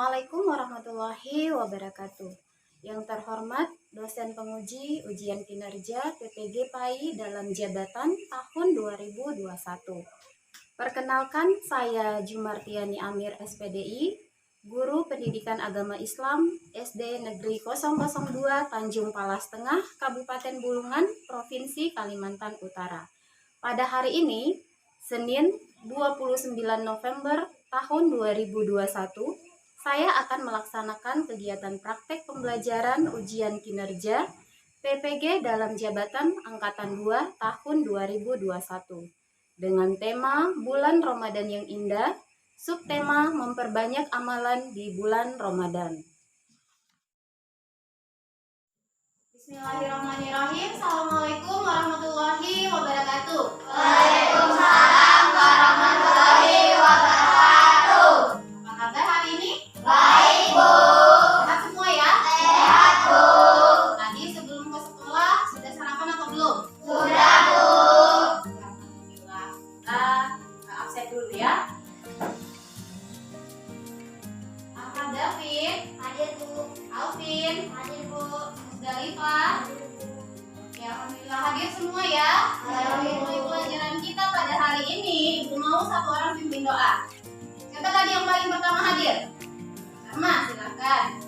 Assalamualaikum warahmatullahi wabarakatuh. Yang terhormat dosen penguji ujian kinerja PPG PAI dalam jabatan tahun 2021. Perkenalkan, saya Jumartiani Amir SPDI, Guru Pendidikan Agama Islam SD Negeri 002 Tanjung Palas Tengah, Kabupaten Bulungan, Provinsi Kalimantan Utara. Pada hari ini, Senin 29 November tahun 2021, saya akan melaksanakan kegiatan praktek pembelajaran ujian kinerja PPG dalam jabatan Angkatan 2 tahun 2021 dengan tema Bulan Ramadan yang Indah, subtema memperbanyak amalan di bulan Ramadan. Bismillahirrahmanirrahim. Assalamualaikum warahmatullahi wabarakatuh. Waalaikumsalam warahmatullahi wabarakatuh. Apa kabar hari ini? Baik, Bu. Sehat semua ya? Sehat, Bu. Tadi sebelum ke sekolah sudah sarapan atau belum? Sudah, Bu. Alhamdulillah. Kita absen dulu ya. Ahmad David, Hadir, Bu. Alvin, Hadir, Bu. Musdalifah. Ya, alhamdulillah hadir semua ya. Dalam mulai pelajaran kita pada hari ini, Ibu mau satu orang pimpin doa. Siapa tadi yang paling pertama hadir? Sama, silakan.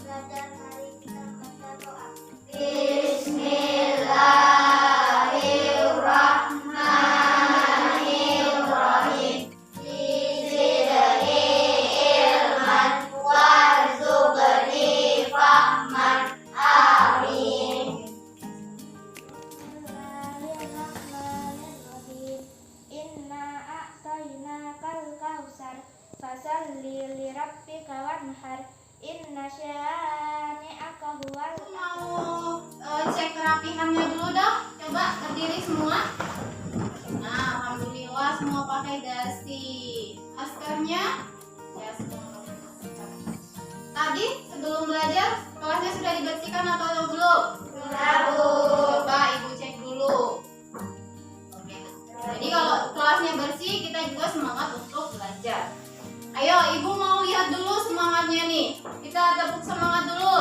Belajar hari kita baca doa. Bismillahirrahmanirrahim. Zidni ilman warzuqni fahman. Amin. Bismillahirrahmanirrahim. Inna a'tainakal kautsar fasalli lirabbika wanhar. Inna syani'aka huwal Mau cek kerapihannya dulu dong. Coba berdiri semua. Nah, alhamdulillah semua pakai dasi. Maskernya ya semua pakai masker. Tadi sebelum belajar kelasnya sudah dibersihkan atau belum? Sudah, Bu. Coba Ibu cek dulu. Oke. Jadi kalau kelasnya bersih, kita juga semangat untuk belajar. Ayo, Ibu mau lihat dulu semangatnya nih. Kita tepuk semangat dulu.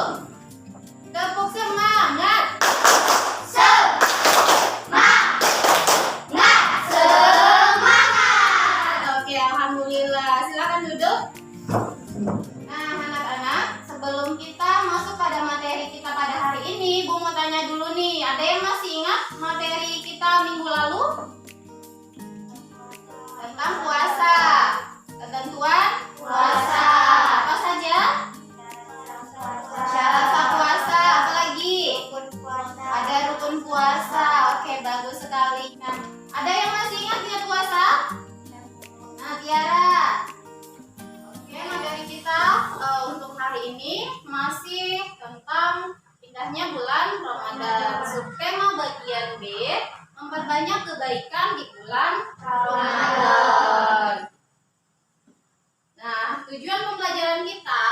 Tepuk semangat. Semangat. Oke, alhamdulillah. Silakan duduk. Nah, anak-anak, sebelum kita masuk pada materi kita pada hari ini, Bu mau tanya dulu nih. Ada yang masih ingat materi kita minggu lalu? Tentang puasa. Ketentuan puasa. Apa saja? Syarat puasa. Apa lagi? Ada rukun puasa. Oke, bagus sekali. Nah, ada yang masih ingat niat puasa? Nah, Tiara. Oke, materi kita untuk hari ini masih tentang indahnya bulan Ramadan. Subtema bagian B, memperbanyak kebaikan di bulan Ramadan. Nah, tujuan pembelajaran kita,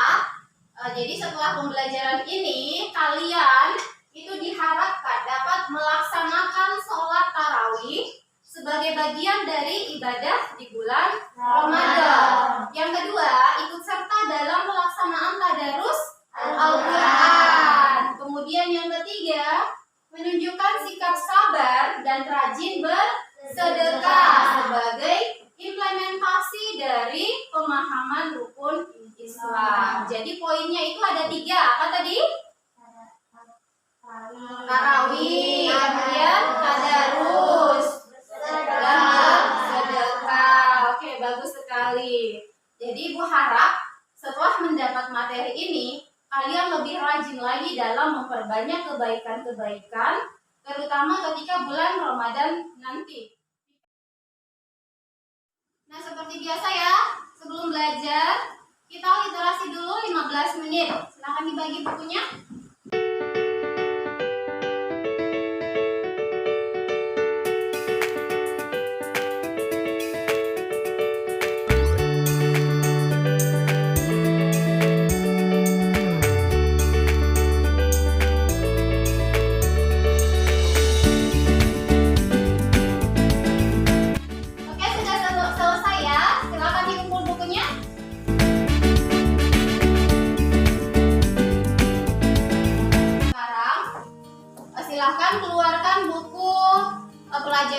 jadi setelah pembelajaran ini, kalian itu diharapkan dapat melaksanakan sholat tarawih sebagai bagian dari ibadah di bulan Ramadan. Yang kedua, ikut serta dalam pelaksanaan tadarus Al-Quran. Kemudian yang ketiga, menunjukkan sikap sabar dan rajin bersedekah sebagai implementasi dari pemahaman rukun Islam. Jadi poinnya itu ada 3. Apa tadi? Tarawih, kemudian tadarus, dan sedekah. Oke, bagus sekali. Jadi Ibu harap setelah mendapat materi ini, kalian lebih rajin lagi dalam memperbanyak kebaikan-kebaikan, terutama ketika bulan Ramadan nanti. Nah, seperti biasa ya, sebelum belajar, kita literasi dulu 15 menit. Silahkan dibagi bukunya.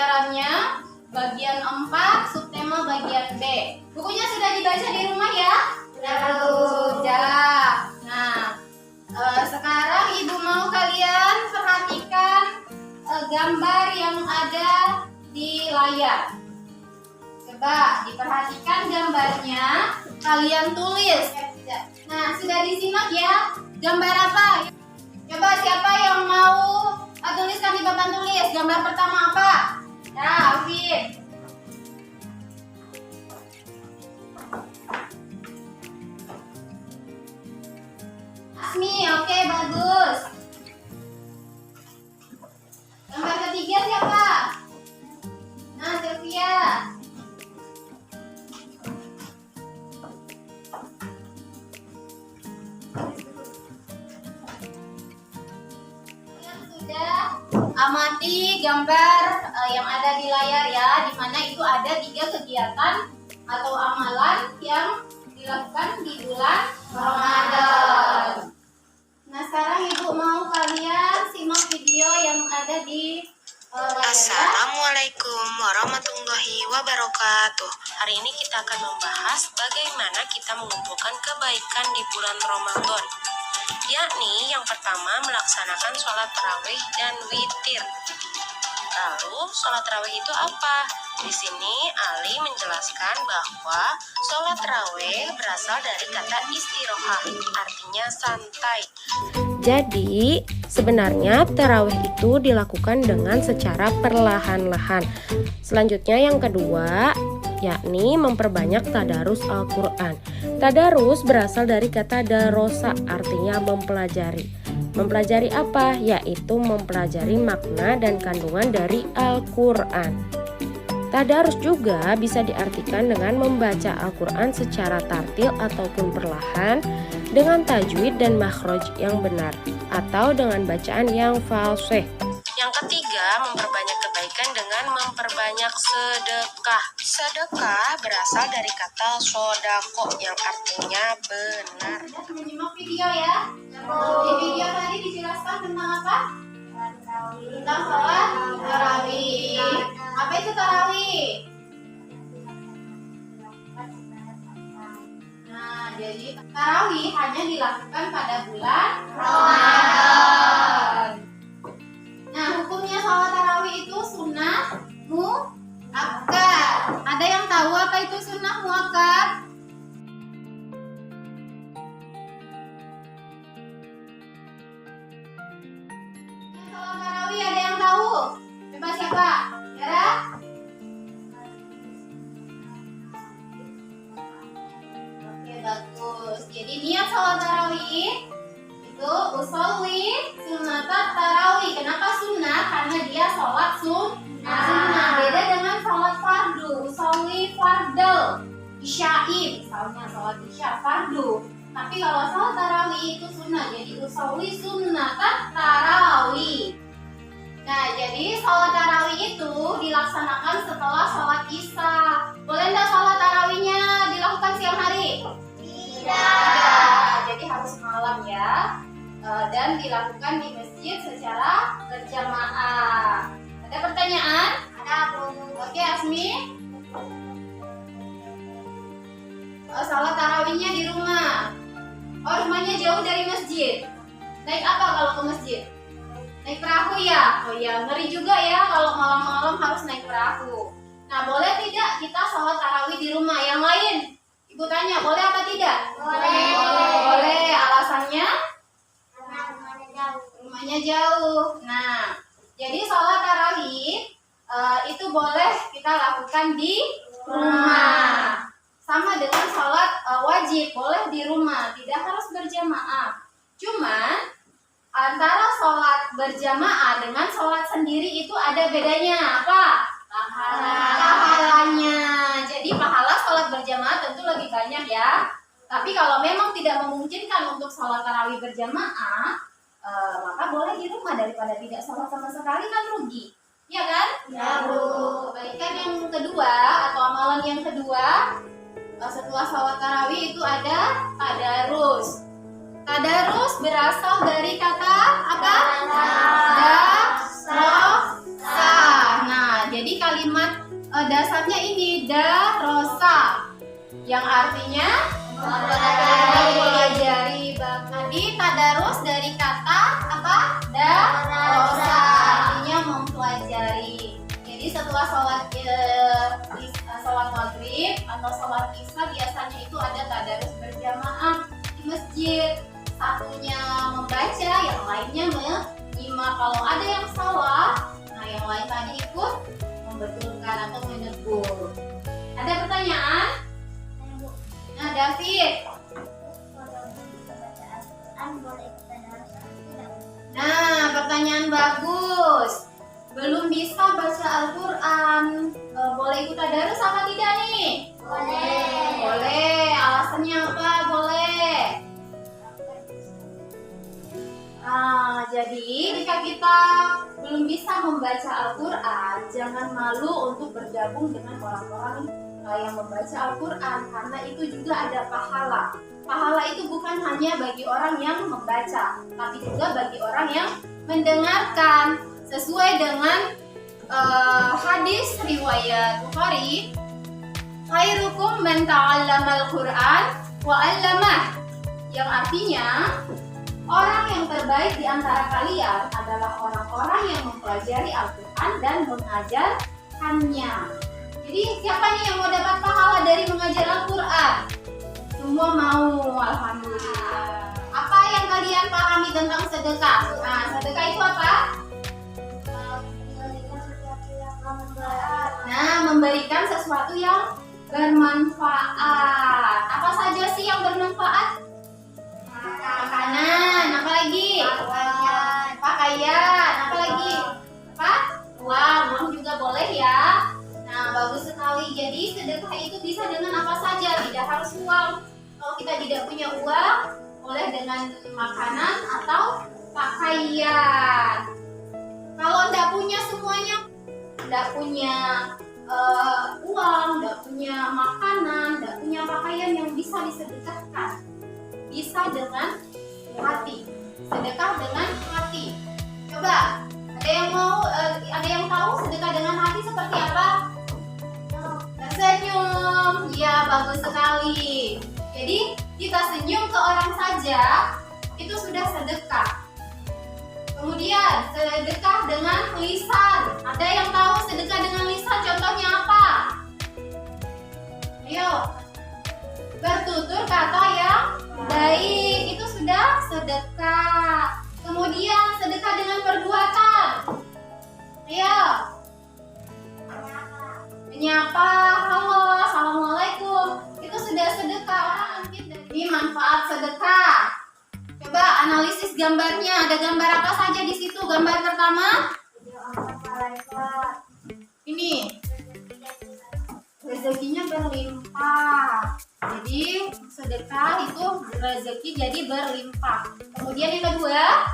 pelajarannya bagian 4, subtema bagian B. Bukunya sudah dibaca di rumah ya? Sudah. Nah, sekarang Ibu mau kalian perhatikan gambar yang ada di layar. Coba diperhatikan gambarnya, kalian tulis. Nah, sudah disimak ya? Gambar apa? Coba siapa yang mau tuliskan di papan tulis. Gambar pertama apa? Ya, Alvin. Asmi, oke, bagus. Gambar ketiga siapa? Nah, Sylvia. Kalian sudah amati gambar yang ada di layar ya, di mana itu ada 3 kegiatan atau amalan yang dilakukan di bulan Ramadan. Nah, sekarang Ibu mau kalian simak video yang ada di layar. Assalamualaikum warahmatullahi wabarakatuh. Hari ini kita akan membahas bagaimana kita mengumpulkan kebaikan di bulan Ramadan. Yakni yang pertama melaksanakan sholat tarawih dan witir. Lalu sholat tarawih itu apa? Di sini Ali menjelaskan bahwa sholat tarawih berasal dari kata istirohah, artinya santai. Jadi sebenarnya tarawih itu dilakukan dengan secara perlahan-lahan. Selanjutnya yang kedua, yakni memperbanyak tadarus Al-Quran. Tadarus berasal dari kata darosa, artinya mempelajari. Mempelajari apa? Yaitu mempelajari makna dan kandungan dari Al-Quran. Tadarus juga bisa diartikan dengan membaca Al-Quran secara tartil ataupun perlahan dengan tajwid dan makhraj yang benar atau dengan bacaan yang fasih. Yang ketiga, memperbanyak kebaikan dengan memperbanyak sedekah. Sedekah berasal dari kata sodako yang artinya benar. Sudah menyimak video ya? Di video tadi dijelaskan tentang apa? Tentang sholat tarawih. Apa itu tarawih? Nah, jadi tarawih hanya dilakukan pada bulan Ramadan. Nah, hukumnya sholat tarawih itu sunnah muakkad. Ada yang tahu apa itu sunnah muakkad? Sholat tarawih ada yang tahu? Coba siapa? Yara? Oke, bagus. Jadi niat sholat tarawih itu usolli sunnatat tarawih. Kenapa sunnah? Karena dia sholat sunnah. Beda dengan sholat fardu. Usolli fardel isya'i, misalnya sholat isya fardu. Tapi kalau sholat tarawih itu sunnah, jadi usolli sunnatat tarawih. Nah, jadi sholat tarawih itu dilaksanakan setelah sholat isya. Boleh nggak sholat tarawihnya dilakukan siang hari? Tidak. Jadi harus malam ya. Dan dilakukan di masjid secara berjamaah. Ada pertanyaan? Ada, Bu. Oke, Asmi. Sholat tarawihnya di rumah. Oh, rumahnya jauh dari masjid. Naik apa kalau ke masjid? Naik perahu ya? Oh ya, ngeri juga ya kalau malam-malam harus naik perahu. Nah, boleh tidak kita sholat tarawih di rumah? Yang lain, Ibu tanya, boleh apa tidak? Boleh. Boleh. Alasannya? Rumahnya jauh. Nah, jadi sholat tarawih itu boleh kita lakukan di rumah. Sama dengan sholat wajib, boleh di rumah, tidak harus berjamaah. Cuman antara sholat berjamaah dengan sholat sendiri itu ada bedanya. Apa? Pahalanya. Jadi pahala sholat berjamaah tentu lebih banyak ya. Tapi kalau memang tidak memungkinkan untuk sholat tarawih berjamaah, maka boleh di rumah daripada tidak sholat sama sekali, kan rugi. Iya kan? Ya, Bu. Kebaikan yang kedua atau amalan yang kedua setelah sholat tarawih itu ada tadarus. Tadarus berasal dari kata apa? Darosa. Nah, jadi kalimat dasarnya ini darosa, yang artinya mempelajari. Tadi tadarus dari kata apa? Darosa, artinya mempelajari. Jadi setelah sholat maghrib atau sholat isya biasanya itu ada tadarus berjamaah di masjid. Satunya membaca, yang lainnya menyimak. Kalau ada yang salah, nah yang lain tadi ikut membetulkan atau menegur. Ada pertanyaan? Nah, David. Nah, pertanyaan bagus. Belum bisa baca Al-Quran, boleh ikut tadarus apa tidak nih? Boleh. Boleh. Alasannya apa? Boleh. Nah, jadi jika kita belum bisa membaca Al-Quran, jangan malu untuk bergabung dengan orang-orang yang membaca Al-Quran, karena itu juga ada pahala. Pahala itu bukan hanya bagi orang yang membaca, tapi juga bagi orang yang mendengarkan. Sesuai dengan hadis riwayat Bukhari, khairukum man ta'allamal Qur'an wa 'allamah, yang artinya orang yang terbaik di antara kalian adalah orang-orang yang mempelajari Al-Quran dan mengajarkannya. Jadi siapa nih yang mau dapat pahala dari mengajar Al-Quran? Semua mau, alhamdulillah. Apa yang kalian pahami tentang sedekah? Nah, sedekah itu apa? Nah, memberikan sesuatu yang bermanfaat. Apa saja sih yang bermanfaat? Makanan, apa lagi? Pakaian, apa lagi? Apa? Uang juga boleh ya. Nah, bagus sekali. Jadi sedekah itu bisa dengan apa saja, tidak harus uang. Kalau kita tidak punya uang, boleh dengan makanan atau pakaian. Kalau tidak punya semuanya, tidak punya uang, tidak punya makanan, tidak punya pakaian yang bisa disedekahkan, bisa dengan hati. Sedekah dengan hati. Coba, ada yang tahu sedekah dengan hati seperti apa? Senyum. Ya, bagus sekali. Jadi kita senyum ke orang saja itu sudah sedekah. Kemudian sedekah dengan lisan. Ada yang tahu sedekah dengan lisan contohnya apa? Ayo, bertutur kata yang baik, itu sudah sedekah. Kemudian sedekah dengan perbuatan. Ayo, menyapa, halo, assalamualaikum, itu sudah sedekah. Ini manfaat sedekah. Coba analisis gambarnya. Ada gambar apa saja di situ? Gambar pertama, ini rezekinya berlimpah. Jadi sedekah itu rezeki jadi berlimpah. Kemudian yang kedua,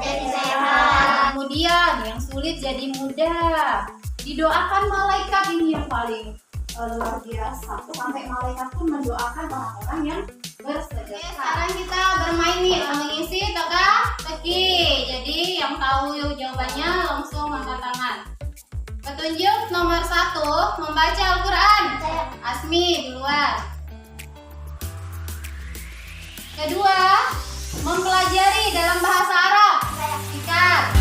jadi sehat. kemudian yang sulit jadi mudah. Didoakan malaikat, ini yang paling luar biasa. Sampai malaikat pun mendoakan orang-orang yang bersedekah. Oke, sekarang kita bermain nih, mengisi teka-teki. Jadi yang tahu jawabannya langsung angkat tangan. Petunjuk nomor 1, membaca Al-Quran. Asmi duluan. Kedua, mempelajari dalam bahasa Arab. Sikat.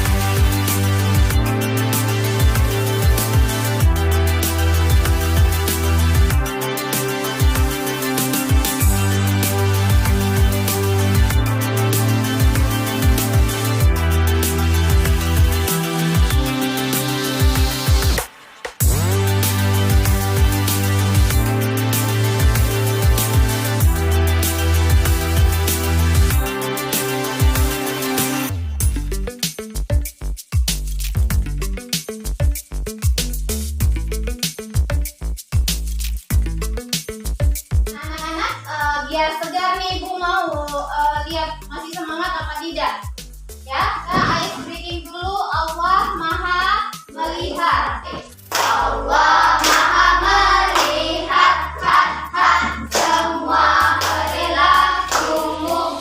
Biar segar nih, Ibu mau lihat masih semangat apa tidak? Ya, kita ice breaking dulu. Allah Maha Melihat. Allah Maha Melihat, semua perilakumu.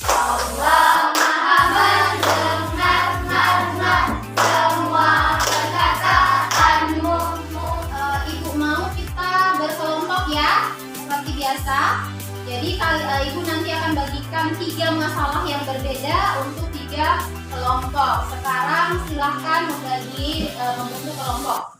Allah Maha mendengar, semua perkataan. Jadi ibu nanti akan bagikan 3 masalah yang berbeda untuk 3 kelompok. Sekarang silahkan membentuk kelompok.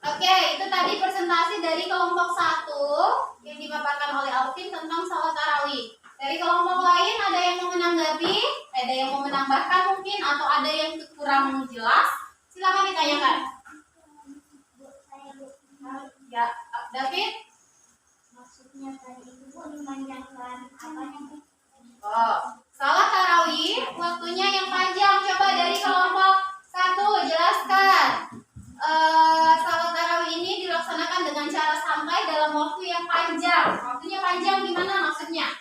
Oke, itu tadi presentasi dari kelompok 1 yang dipaparkan oleh Alvin tentang salat tarawih. Dari kelompok lain ada yang mau menanggapi, ada yang mau menambahkan mungkin, atau ada yang kurang jelas? Silakan ditanyakan. Ya, David? Maksudnya tadi itu memanjangkan apanya? Oh, salat tarawih waktunya yang panjang. Coba dari kelompok 1 jelaskan. Salat tarawih ini dilaksanakan dengan cara santai dalam waktu yang panjang. Waktunya panjang gimana maksudnya?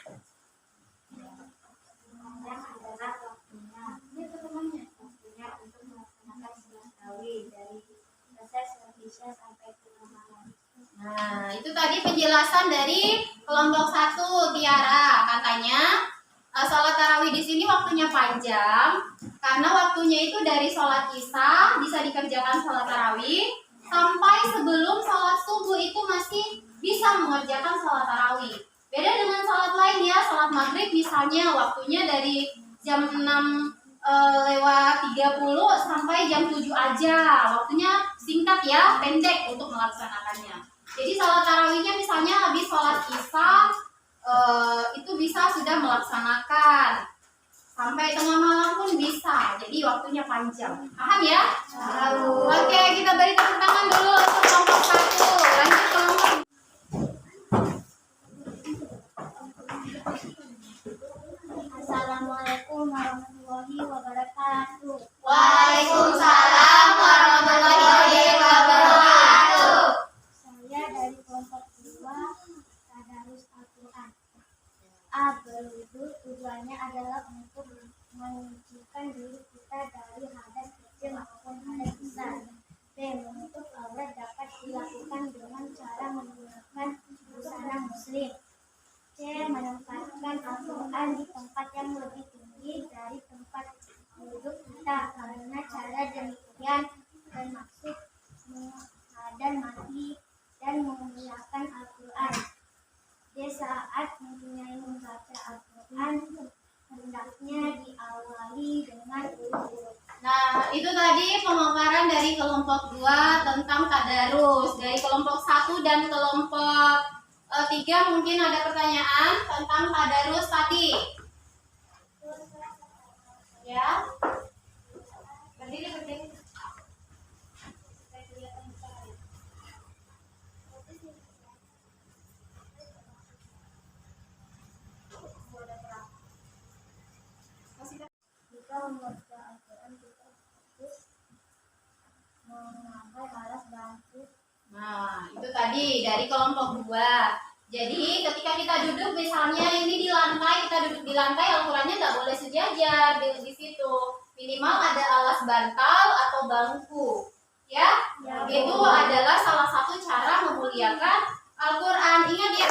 Waktunya untuk melaksanakan sholat tarawih dari selesai sholat isya sampai ke malam. Nah, itu tadi penjelasan dari kelompok 1 Tiara. Katanya sholat tarawih di sini waktunya panjang karena waktunya itu dari sholat isya bisa dikerjakan sholat tarawih sampai sebelum sholat subuh itu masih bisa mengerjakan sholat tarawih. Beda dengan sholat lain ya, sholat maghrib misalnya waktunya dari jam 6 lewat 30 sampai jam 7 aja. Waktunya singkat ya, pendek untuk melaksanakannya. Jadi sholat tarawihnya misalnya habis sholat isya itu bisa sudah melaksanakan sampai tengah malam pun bisa. Jadi waktunya panjang. Paham ya? Oke, kita beri tepuk tangan dulu untuk kelompok 1. Lanjut kelompok. Assalamualaikum warahmatullahi wabarakatuh. Waalaikumsalam warahmatullahi wabarakatuh. Saya dari kelompok 2 Tadarus Al-Quran. Berwudu tujuannya adalah untuk menyucikan diri kita dari hadas kecil maupun hadas besar. B. Menutup aurat dapat dilakukan dengan cara menggunakan busana muslim. C. Menempatkan Al-Quran di tempat yang lebih tinggi dari tempat duduk kita karena cara demikian bermaksud menghadap mati dan memuliakan Al-Quran. tadi pemaparan dari kelompok 2 tentang tadarus. Dari kelompok 1 dan kelompok 3 mungkin ada pertanyaan tentang tadarus tadi. Ya. Berdiri, berdiri. Jika membaca Al-Quran kita harus memakai alas bantu. Nah, itu tadi dari kelompok 2. Jadi ketika kita duduk misalnya ini di lantai, kita duduk di lantai, Al-Qurannya nggak boleh sejajar di situ. Minimal ada alas bantal atau bangku. Ya, itu adalah salah satu cara memuliakan Al-Quran. Ingat ya.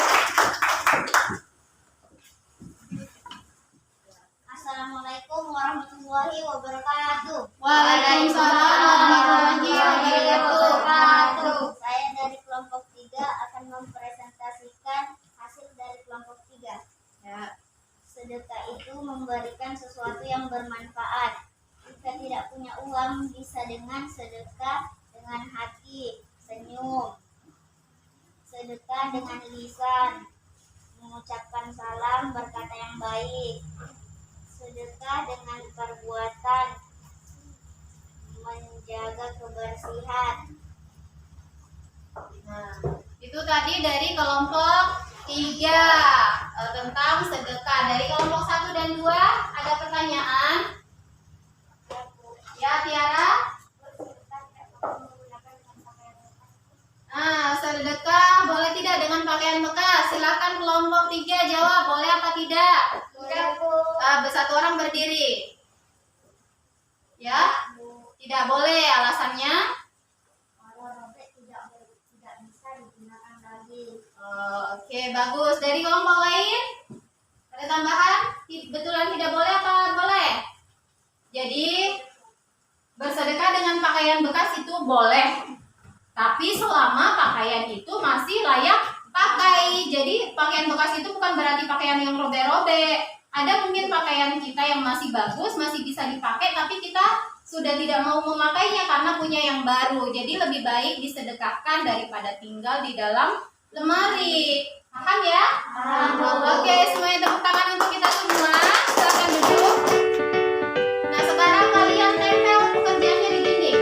Assalamualaikum warahmatullahi wabarakatuh. Waalaikumsalam warahmatullahi wabarakatuh. Saya dari kelompok 3 akan mempresentasikan hasil dari kelompok 3. Ya. Sedekah itu memberikan sesuatu yang bermanfaat. Jika tidak punya uang, bisa dengan sedekah dengan hati, senyum. Sedekah dengan lisan, mengucapkan salam, berkata yang baik. Sedekah dengan perbuatan, menjaga kebersihan. Nah, itu tadi dari kelompok 3 tentang sedekah. Dari kelompok 1 dan 2 ada pertanyaan? Ya, Tiara? Nah, sedekah boleh tidak dengan pakaian bekas? Silakan kelompok 3 jawab, boleh apa tidak? Satu orang berdiri. Ya? Tidak boleh, alasannya? Kalau robek tidak bisa digunakan lagi. Oke, bagus. Dari kelompok lain? Ada tambahan? Betulan tidak boleh apa boleh? Jadi, bersedekah dengan pakaian bekas itu boleh. Tapi selama pakaian itu masih layak pakai. Jadi, pakaian bekas itu bukan berarti pakaian yang robek-robek. Ada mungkin pakaian kita yang masih bagus, masih bisa dipakai, tapi kita sudah tidak mau memakainya karena punya yang baru. Jadi lebih baik disedekahkan daripada tinggal di dalam lemari. Paham ya? Oke, semuanya tepuk tangan untuk kita semua. Silakan duduk. Nah, sekarang kalian tempel pekerjaannya di dinding.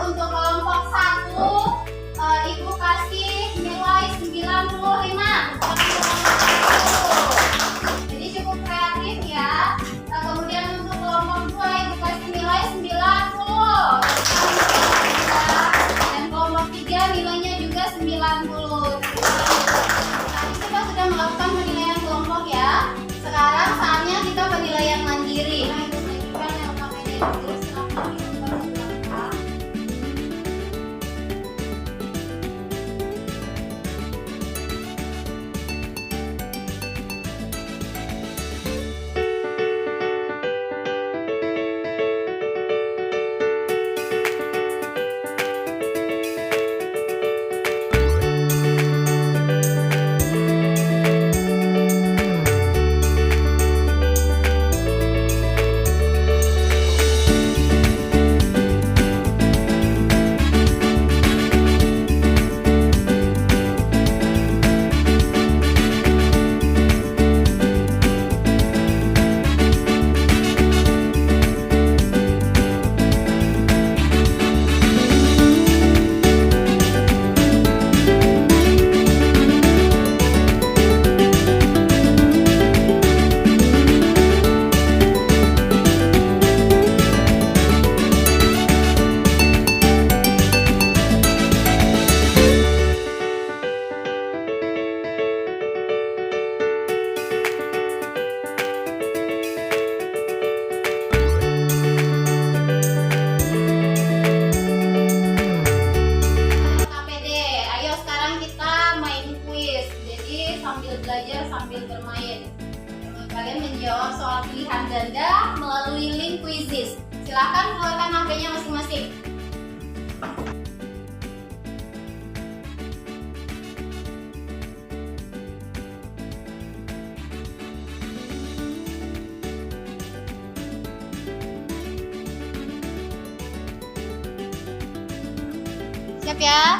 Untuk kelompok 1, Ibu kasih nilai 95. Jadi cukup kreatif ya. Kemudian untuk kelompok 2, Ibu kasih nilai 90. Dan kelompok 3 nilainya juga 90. Tadi kita sudah melakukan penilaian kelompok ya. Sekarang saatnya kita penilaian mandiri. Nah, itu saya yang utamanya dulu. Silakan dibuka. KPD. Ayo sekarang kita main kuis. Jadi sambil belajar sambil bermain. Kalian menjawab soal pilihan ganda melalui link Quizizz. Silakan keluarkan HP-nya masing-masing. tutup ya.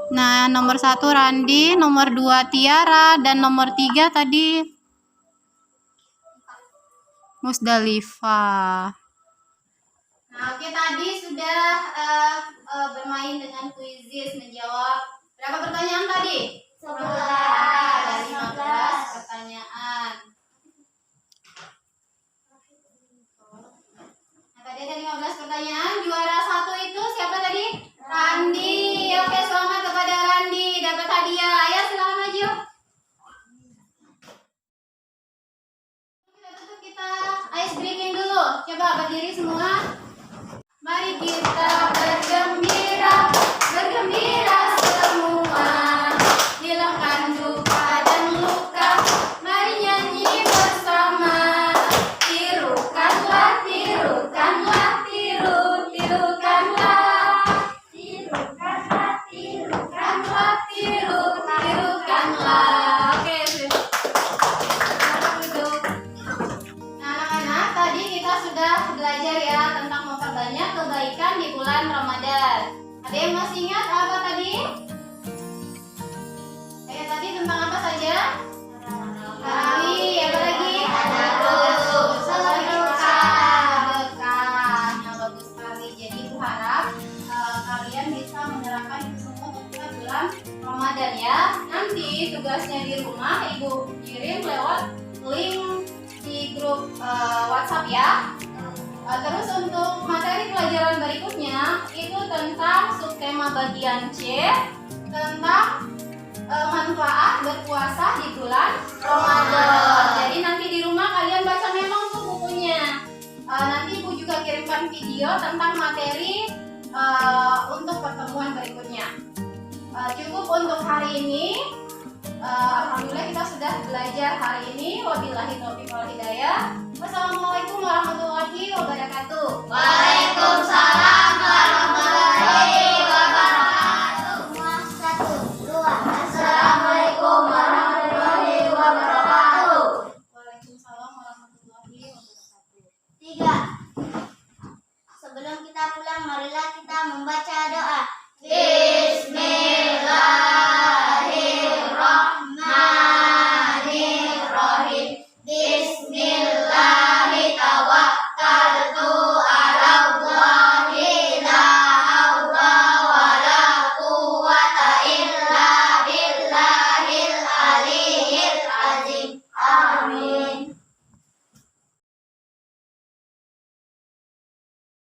Nah, nomor 1 Randi, nomor 2 Tiara, dan nomor 3 tadi Musdalifah. Nah, oke, tadi sudah bermain dengan kuisis, menjawab berapa pertanyaan tadi? 11. Ada 15 pertanyaan. Nah, tadi ada 15 pertanyaan. Juara 1 itu siapa tadi? Randi. Oke, selamat kepada Randi. Dapat hadiah. Ayo, silakan maju. Kita ice breaking dulu. Coba berdiri semua. Mari kita bergembira, bergembira semua. Hilangkan duka dan luka. Mari nyanyi bersama. Tirukanlah, tirukanlah, tirukanlah. Tirukanlah, tirukanlah, tirukanlah. Oke, duduk. Nah, anak-anak, tadi kita sudah belajar ya tentang memperbanyak kebaikan di bulan Ramadan. Ada yang masih ingat apa tadi? Tadi tentang apa saja? Tarawih, apa lagi? Sedekah. Nah, bagus sekali. Jadi ibu harap kalian bisa menerapkan itu semua ketika bulan Ramadan ya. Nanti tugasnya di rumah ibu kirim lewat link di grup WhatsApp ya. Terus untuk materi pelajaran berikutnya itu tentang subtema bagian C tentang manfaat berpuasa di bulan Ramadan. Jadi nanti di rumah kalian baca memang tuh bukunya. Nanti ibu juga kirimkan video tentang materi untuk pertemuan berikutnya. Cukup untuk hari ini. Alhamdulillah kita sudah belajar hari ini. Wabillahi taufiq wal hidayah. Wassalamualaikum warahmatullahi wabarakatuh. Waalaikumsalam warahmatullahi wabarakatuh. Satu, dua. Assalamualaikum warahmatullahi wabarakatuh. Waalaikumsalam warahmatullahi wabarakatuh. 3. Sebelum kita pulang, marilah kita membaca doa. Bismillah.